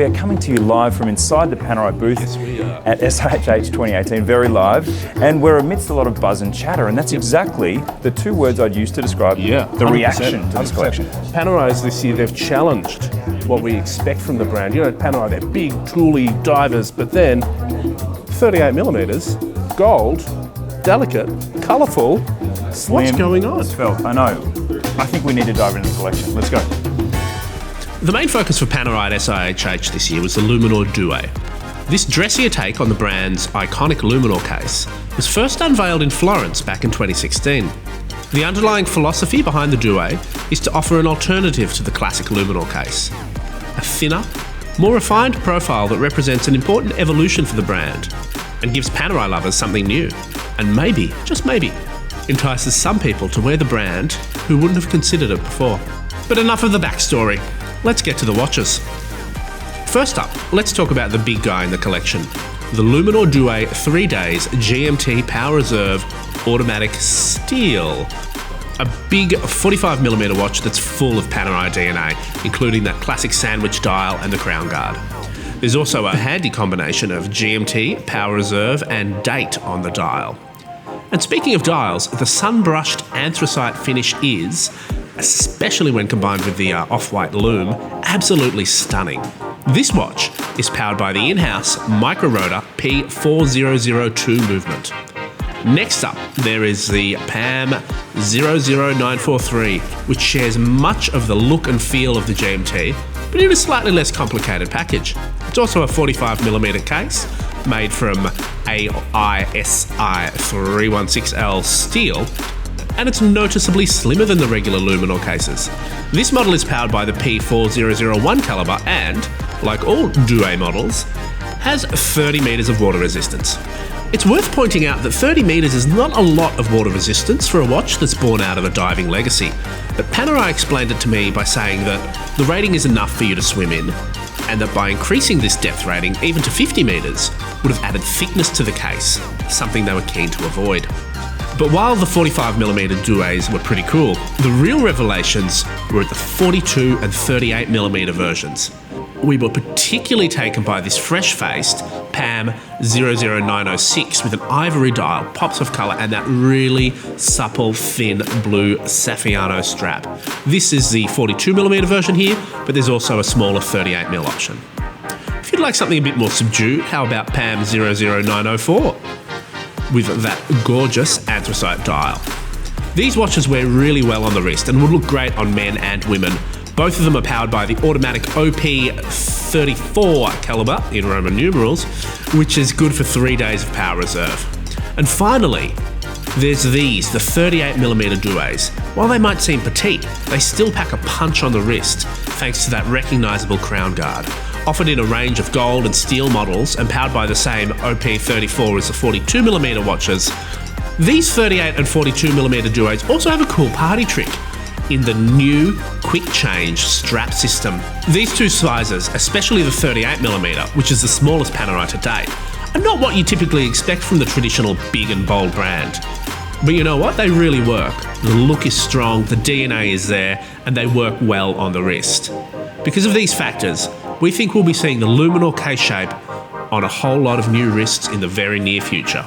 We are coming to you live from inside the Panerai booth at SIHH 2018, very live, and we're amidst a lot of buzz and chatter, and that's exactly the two words I'd use to describe the reaction to this collection. Panerais this year, they've challenged what we expect from the brand. You know, Panerai, they're big, tooly divers, but then 38 millimeters, gold, delicate, colourful. What's going on? Svelte, I know. I think we need to dive into the collection. Let's go. The main focus for Panerai at SIHH this year was the Luminor Due. This dressier take on the brand's iconic Luminor case was first unveiled in Florence back in 2016. The underlying philosophy behind the Due is to offer an alternative to the classic Luminor case. A thinner, more refined profile that represents an important evolution for the brand and gives Panerai lovers something new, and maybe, just maybe, entices some people to wear the brand who wouldn't have considered it before. But enough of the backstory. Let's get to the watches. First up, let's talk about the big guy in the collection, the Luminor Due 3 Days GMT Power Reserve Automatic Steel. A big 45mm watch that's full of Panerai DNA, including that classic sandwich dial and the crown guard. There's also a handy combination of GMT, Power Reserve and date on the dial. And speaking of dials, the sun-brushed anthracite finish is, especially when combined with the off-white lume, absolutely stunning. This watch is powered by the in-house micro-rotor P4002 movement. Next up, there is the PAM 00943, which shares much of the look and feel of the GMT, but in a slightly less complicated package. It's also a 45mm case, made from AISI 316L steel, and it's noticeably slimmer than the regular Luminor cases. This model is powered by the P4001 caliber and, like all Due models, has 30 metres of water resistance. It's worth pointing out that 30 metres is not a lot of water resistance for a watch that's born out of a diving legacy, but Panerai explained it to me by saying that the rating is enough for you to swim in, and that by increasing this depth rating even to 50 metres would have added thickness to the case, something they were keen to avoid. But while the 45mm Dues were pretty cool, the real revelations were at the 42 and 38mm versions. We were particularly taken by this fresh-faced PAM 00906 with an ivory dial, pops of colour, and that really supple, thin blue Saffiano strap. This is the 42mm version here, but there's also a smaller 38mm option. If you'd like something a bit more subdued, how about PAM 00904? With that gorgeous anthracite dial. These watches wear really well on the wrist and would look great on men and women. Both of them are powered by the automatic OP34 caliber in Roman numerals, which is good for 3 days of power reserve. And finally, there's these, the 38mm Dues. While they might seem petite, they still pack a punch on the wrist thanks to that recognisable crown guard. Offered in a range of gold and steel models and powered by the same OP34 as the 42mm watches, these 38 and 42mm Dues also have a cool party trick in the new quick change strap system. These two sizes, especially the 38mm, which is the smallest Panerai to date, are not what you typically expect from the traditional big and bold brand. But you know what? They really work. The look is strong, the DNA is there, and they work well on the wrist. Because of these factors, we think we'll be seeing the Luminor case shape on a whole lot of new wrists in the very near future.